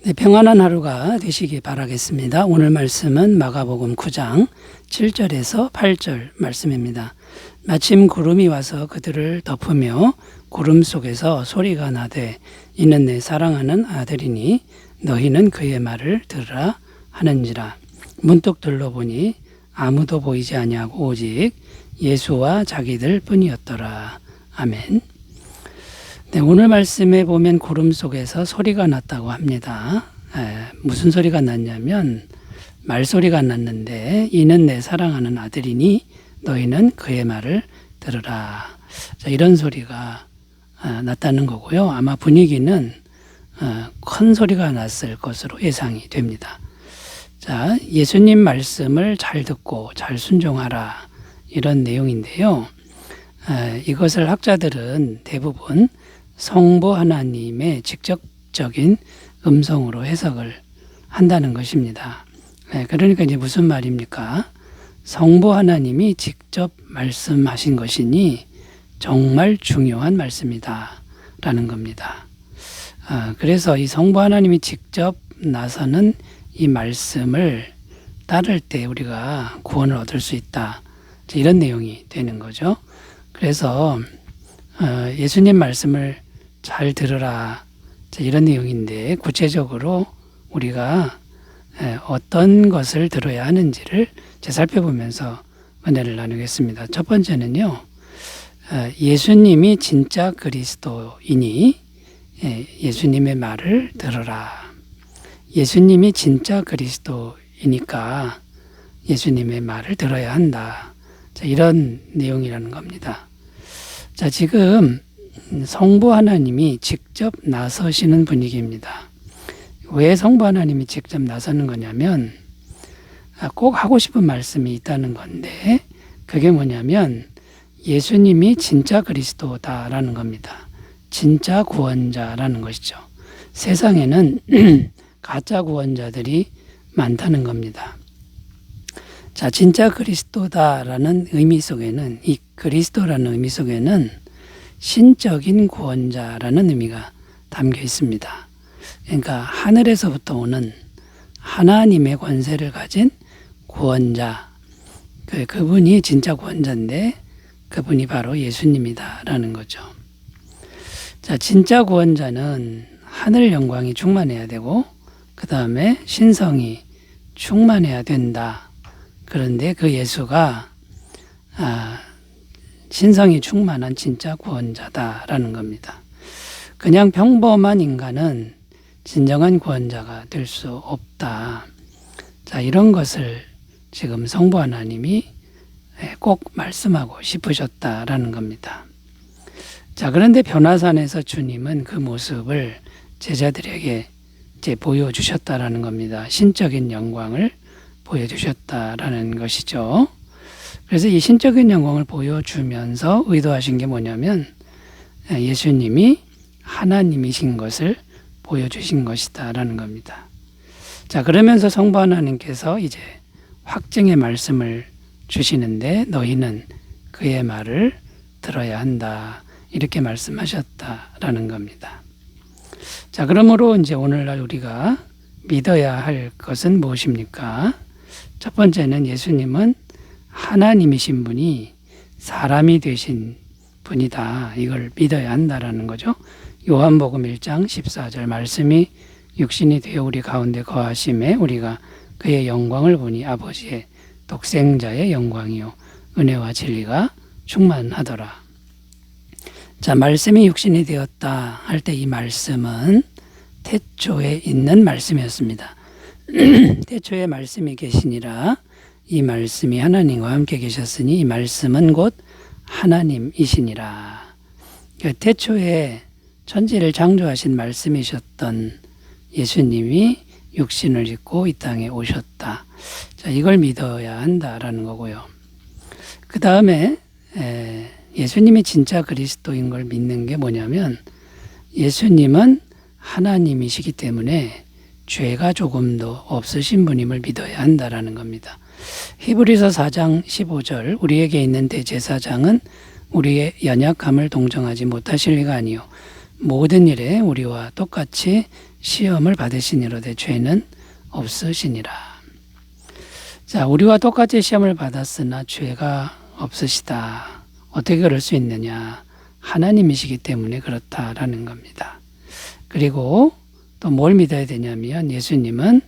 네, 평안한 하루가 되시기 바라겠습니다. 오늘 말씀은 마가복음 9장 7절에서 8절 말씀입니다. 마침 구름이 와서 그들을 덮으며 구름 속에서 소리가 나되 이는 내 사랑하는 아들이니 너희는 그의 말을 들으라 하는지라. 문득 둘러보니 아무도 보이지 아니하고 오직 예수와 자기들 뿐이었더라. 아멘. 네, 오늘 말씀에 보면 구름 속에서 소리가 났다고 합니다. 무슨 소리가 났냐면 말소리가 났는데 이는 내 사랑하는 아들이니 너희는 그의 말을 들으라. 자, 이런 소리가 났다는 거고요. 아마 분위기는 큰 소리가 났을 것으로 예상이 됩니다. 자, 예수님 말씀을 잘 듣고 잘 순종하라, 이런 내용인데요. 이것을 학자들은 대부분 성부 하나님의 직접적인 음성으로 해석을 한다는 것입니다. 그러니까 이제 무슨 말입니까? 성부 하나님이 직접 말씀하신 것이니 정말 중요한 말씀이다 라는 겁니다. 그래서 이 성부 하나님이 직접 나서는 이 말씀을 따를 때 우리가 구원을 얻을 수 있다, 이런 내용이 되는 거죠. 그래서 예수님 말씀을 잘 들으라, 이런 내용인데 구체적으로 우리가 어떤 것을 들어야 하는지를 살펴보면서 은혜를 나누겠습니다. 첫 번째는요, 예수님이 진짜 그리스도이니 예수님의 말을 들으라. 예수님이 진짜 그리스도이니까 예수님의 말을 들어야 한다. 이런 내용이라는 겁니다. 자, 지금 성부 하나님이 직접 나서시는 분위기입니다. 왜 성부 하나님이 직접 나서는 거냐면 꼭 하고 싶은 말씀이 있다는 건데, 그게 뭐냐면 예수님이 진짜 그리스도다라는 겁니다. 진짜 구원자라는 것이죠. 세상에는 가짜 구원자들이 많다는 겁니다. 자, 진짜 그리스도다라는 의미 속에는, 이 그리스도라는 의미 속에는 신적인 구원자라는 의미가 담겨 있습니다. 그러니까 하늘에서부터 오는 하나님의 권세를 가진 구원자, 그분이 진짜 구원자인데 그분이 바로 예수님이다라는 거죠. 자, 진짜 구원자는 하늘 영광이 충만해야 되고 그 다음에 신성이 충만해야 된다. 그런데 그 예수가 신성이 충만한 진짜 구원자다라는 겁니다. 그냥 평범한 인간은 진정한 구원자가 될 수 없다. 자, 이런 것을 지금 성부 하나님이 꼭 말씀하고 싶으셨다라는 겁니다. 자, 그런데 변화산에서 주님은 그 모습을 제자들에게 보여주셨다라는 겁니다. 신적인 영광을 보여주셨다라는 것이죠. 그래서 이 신적인 영광을 보여주면서 의도하신 게 뭐냐면 예수님이 하나님이신 것을 보여주신 것이다라는 겁니다. 자, 그러면서 성부 하나님께서 이제 확증의 말씀을 주시는데 너희는 그의 말을 들어야 한다, 이렇게 말씀하셨다라는 겁니다. 자, 그러므로 이제 오늘날 우리가 믿어야 할 것은 무엇입니까? 첫 번째는 예수님은 하나님이신 분이 사람이 되신 분이다, 이걸 믿어야 한다라는 거죠. 요한복음 1장 14절 말씀이 육신이 되어 우리 가운데 거하심에 우리가 그의 영광을 보니 아버지의 독생자의 영광이요 은혜와 진리가 충만하더라. 자, 말씀이 육신이 되었다 할 때 이 말씀은 태초에 있는 말씀이었습니다. 태초에 말씀이 계시니라. 이 말씀이 하나님과 함께 계셨으니 이 말씀은 곧 하나님이시니라. 태초에 천지를 창조하신 말씀이셨던 예수님이 육신을 입고 이 땅에 오셨다. 자, 이걸 믿어야 한다라는 거고요. 그 다음에 예수님이 진짜 그리스도인 걸 믿는 게 뭐냐면 예수님은 하나님이시기 때문에 죄가 조금도 없으신 분임을 믿어야 한다라는 겁니다. 히브리서 4장 15절 우리에게 있는 대제사장은 우리의 연약함을 동정하지 못하실 리가 아니요 모든 일에 우리와 똑같이 시험을 받으시니로되 죄는 없으시니라. 자, 우리와 똑같이 시험을 받았으나 죄가 없으시다. 어떻게 그럴 수 있느냐? 하나님이시기 때문에 그렇다라는 겁니다. 그리고 또 뭘 믿어야 되냐면 예수님은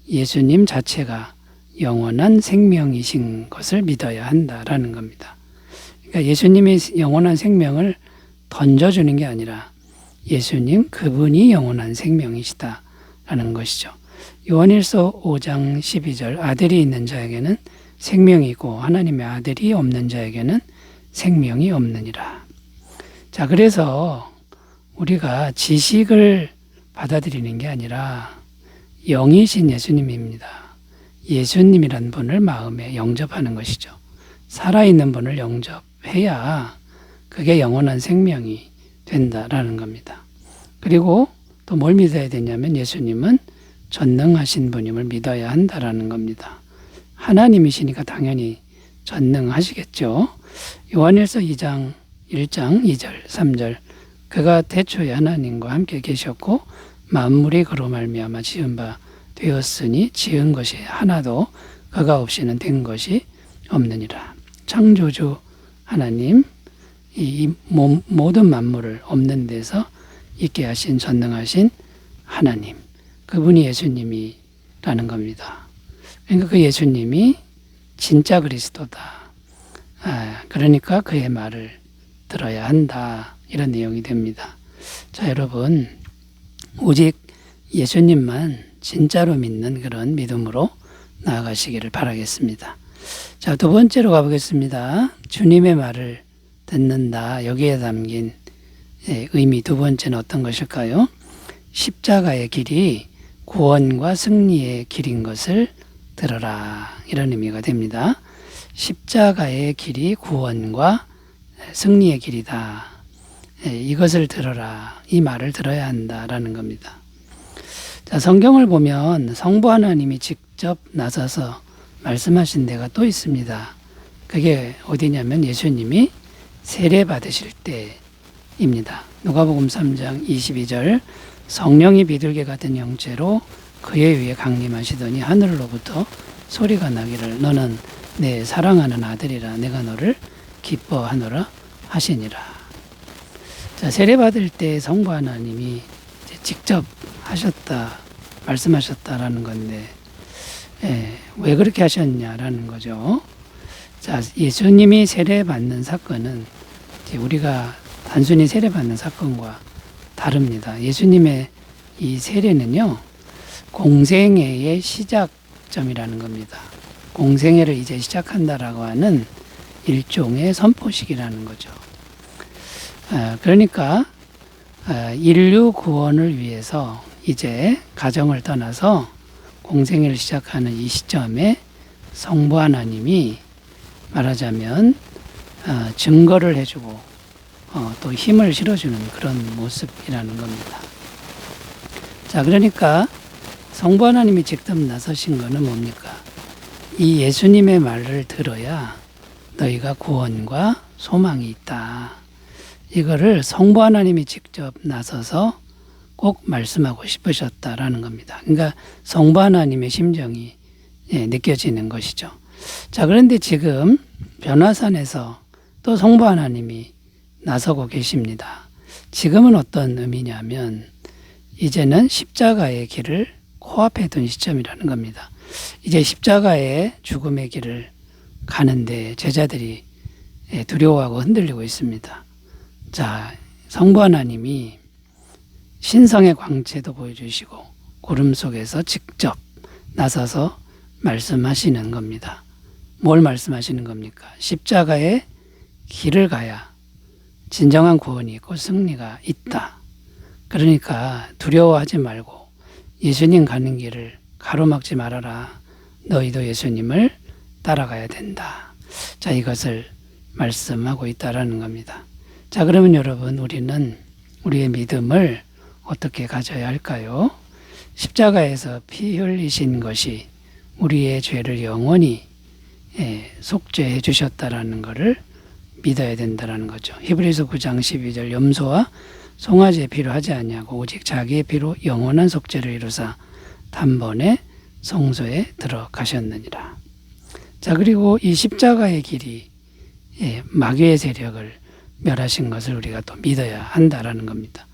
예수님 자체가 영원한 생명이신 것을 믿어야 한다라는 겁니다. 그러니까 예수님이 영원한 생명을 던져주는 게 아니라 예수님 그분이 영원한 생명이시다라는 것이죠. 요한일서 5장 12절 아들이 있는 자에게는 생명이 있고 하나님의 아들이 없는 자에게는 생명이 없느니라. 자, 그래서 우리가 지식을 받아들이는 게 아니라 영이신 예수님입니다. 예수님이란 분을 마음에 영접하는 것이죠. 살아있는 분을 영접해야 그게 영원한 생명이 된다라는 겁니다. 그리고 또 뭘 믿어야 되냐면 예수님은 전능하신 분임을 믿어야 한다라는 겁니다. 하나님이시니까 당연히 전능하시겠죠. 요한일서 2장 1장 2절 3절 그가 태초에 하나님과 함께 계셨고 만물이 그로 말미암아 지은 바 되었으니 지은 것이 하나도 그가 없이는 된 것이 없느니라. 창조주 하나님 이 모든 만물을 없는 데서 있게 하신 전능하신 하나님 그분이 예수님이라는 겁니다. 그러니까 그 예수님이 진짜 그리스도다. 그러니까 그의 말을 들어야 한다. 이런 내용이 됩니다. 자, 여러분 오직 예수님만 진짜로 믿는 그런 믿음으로 나아가시기를 바라겠습니다. 자, 두 번째로 가보겠습니다. 주님의 말을 듣는다. 여기에 담긴 의미 두 번째는 어떤 것일까요? 십자가의 길이 구원과 승리의 길인 것을 들어라. 이런 의미가 됩니다. 십자가의 길이 구원과 승리의 길이다. 이것을 들어라. 이 말을 들어야 한다라는 겁니다. 자, 성경을 보면 성부 하나님이 직접 나서서 말씀하신 데가 또 있습니다. 그게 어디냐면 예수님이 세례 받으실 때입니다. 누가복음 3장 22절 성령이 비둘기 같은 형체로 그의 위에 강림하시더니 하늘로부터 소리가 나기를 너는 내 사랑하는 아들이라 내가 너를 기뻐하노라 하시니라. 자, 세례 받을 때 성부 하나님이 직접 하셨다, 말씀하셨다라는 건데, 왜 그렇게 하셨냐라는 거죠. 자, 예수님이 세례 받는 사건은 이제 우리가 단순히 세례 받는 사건과 다릅니다. 예수님의 이 세례는요, 공생애의 시작점이라는 겁니다. 공생애를 이제 시작한다라고 하는 일종의 선포식이라는 거죠. 그러니까 인류 구원을 위해서 이제 가정을 떠나서 공생애를 시작하는 이 시점에 성부 하나님이 말하자면 증거를 해주고 또 힘을 실어주는 그런 모습이라는 겁니다. 자, 그러니까 성부 하나님이 직접 나서신 것은 뭡니까? 이 예수님의 말을 들어야 너희가 구원과 소망이 있다. 이거를 성부 하나님이 직접 나서서 꼭 말씀하고 싶으셨다라는 겁니다. 그러니까 성부 하나님의 심정이 느껴지는 것이죠. 자, 그런데 지금 변화산에서 또 성부 하나님이 나서고 계십니다. 지금은 어떤 의미냐면 이제는 십자가의 길을 코앞에 둔 시점이라는 겁니다. 이제 십자가의 죽음의 길을 가는데 제자들이 두려워하고 흔들리고 있습니다. 자, 성부 하나님이 신성의 광채도 보여주시고 구름 속에서 직접 나서서 말씀하시는 겁니다. 뭘 말씀하시는 겁니까? 십자가의 길을 가야 진정한 구원이 있고 승리가 있다. 그러니까 두려워하지 말고 예수님 가는 길을 가로막지 말아라. 너희도 예수님을 따라가야 된다. 자, 이것을 말씀하고 있다라는 겁니다. 자, 그러면 여러분 우리는 우리의 믿음을 어떻게 가져야 할까요? 십자가에서 피 흘리신 것이 우리의 죄를 영원히 속죄해 주셨다라는 것을 믿어야 된다는 거죠. 히브리서 9장 12절 염소와 송아지의 피로 하지 아니하고 오직 자기의 피로 영원한 속죄를 이루사 단번에 성소에 들어가셨느니라. 자, 그리고 이 십자가의 길이 마귀의 세력을 멸하신 것을 우리가 또 믿어야 한다라는 겁니다.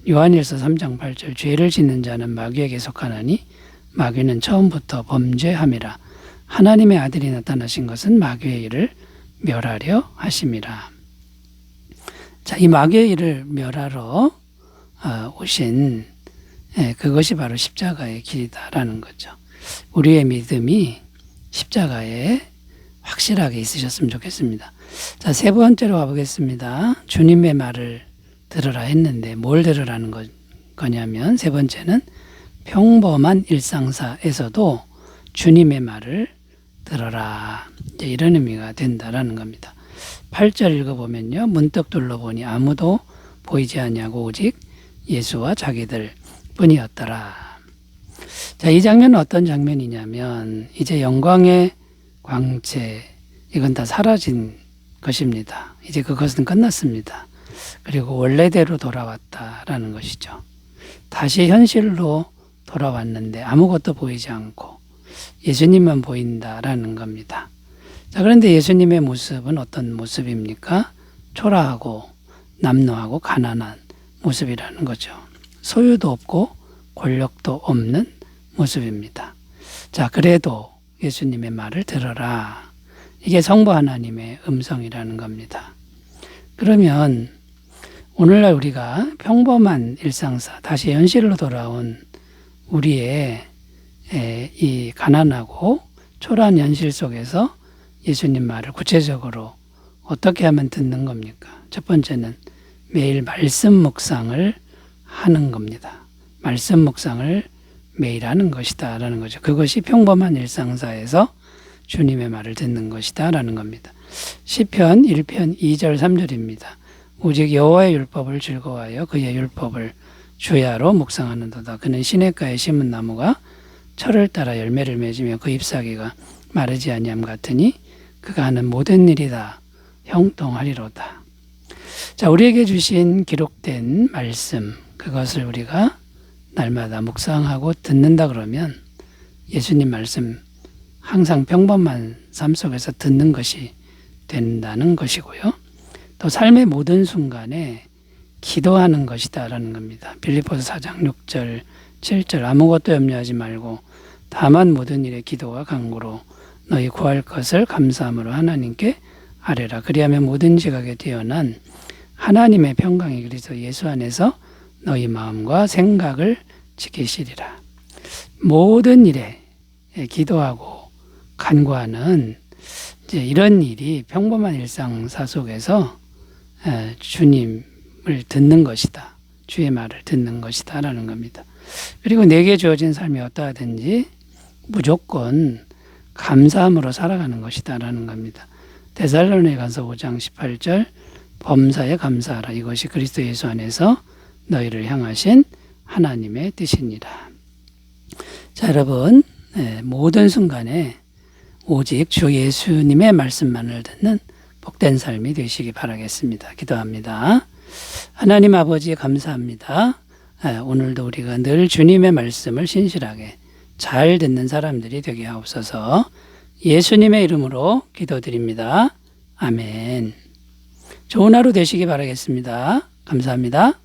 요한일서 3장 8절 죄를 짓는 자는 마귀에게 속하나니 마귀는 처음부터 범죄함이라. 하나님의 아들이 나타나신 것은 마귀의 일을 멸하려 하심이라. 자, 이 마귀의 일을 멸하러 오신 그것이 바로 십자가의 길이다라는 거죠. 우리의 믿음이 십자가에 확실하게 있으셨으면 좋겠습니다. 자, 세 번째로 가보겠습니다. 주님의 말을 들으라 했는데 뭘 들으라는 거냐면 세 번째는 평범한 일상사에서도 주님의 말을 들어라. 이런 의미가 된다라는 겁니다. 8절 읽어보면요. 문득 둘러보니 아무도 보이지 아니하고 오직 예수와 자기들 뿐이었더라. 자, 이 장면은 어떤 장면이냐면 이제 영광의 광채 이건 다 사라진 것입니다. 이제 그것은 끝났습니다. 그리고 원래대로 돌아왔다라는 것이죠. 다시 현실로 돌아왔는데 아무것도 보이지 않고 예수님만 보인다라는 겁니다. 자, 그런데 예수님의 모습은 어떤 모습입니까? 초라하고 남노하고 가난한 모습이라는 거죠. 소유도 없고 권력도 없는 모습입니다. 자, 그래도 예수님의 말을 들어라. 이게 성부 하나님의 음성이라는 겁니다. 그러면 오늘날 우리가 평범한 일상사, 다시 현실로 돌아온 우리의 이 가난하고 초라한 현실 속에서 예수님 말을 구체적으로 어떻게 하면 듣는 겁니까? 첫 번째는 매일 말씀 묵상을 하는 겁니다. 말씀 묵상을 매일 하는 것이다 라는 거죠. 그것이 평범한 일상사에서 주님의 말을 듣는 것이다 라는 겁니다. 시편 1편 2절 3절입니다. 오직 여호와의 율법을 즐거워하여 그의 율법을 주야로 묵상하는도다. 그는 시냇가에 심은 나무가 철을 따라 열매를 맺으며 그 잎사귀가 마르지 아니함 같으니 그가 하는 모든 일이 다 형통하리로다. 자, 우리에게 주신 기록된 말씀, 그것을 우리가 날마다 묵상하고 듣는다 그러면 예수님 말씀 항상 평범한 삶 속에서 듣는 것이 된다는 것이고요. 또 삶의 모든 순간에 기도하는 것이다라는 겁니다. 빌립보서 4장 6절 7절 아무것도 염려하지 말고 다만 모든 일에 기도와 간구로 너희 구할 것을 감사함으로 하나님께 아뢰라. 그리하면 모든 지각에 뛰어난 하나님의 평강이 그리스도 예수 안에서 너희 마음과 생각을 지키시리라. 모든 일에 기도하고 간구하는 이제 이런 일이 평범한 일상사 속에서 주님을 듣는 것이다. 주의 말을 듣는 것이다 라는 겁니다. 그리고 내게 주어진 삶이 어떠하든지 무조건 감사함으로 살아가는 것이다 라는 겁니다. 데살로니가서 5장 18절 범사에 감사하라. 이것이 그리스도 예수 안에서 너희를 향하신 하나님의 뜻이니라. 자, 여러분, 모든 순간에 오직 주 예수님의 말씀만을 듣는 복된 삶이 되시기 바라겠습니다. 기도합니다. 하나님 아버지 감사합니다. 오늘도 우리가 늘 주님의 말씀을 신실하게 잘 듣는 사람들이 되게 하옵소서. 예수님의 이름으로 기도드립니다. 아멘. 좋은 하루 되시기 바라겠습니다. 감사합니다.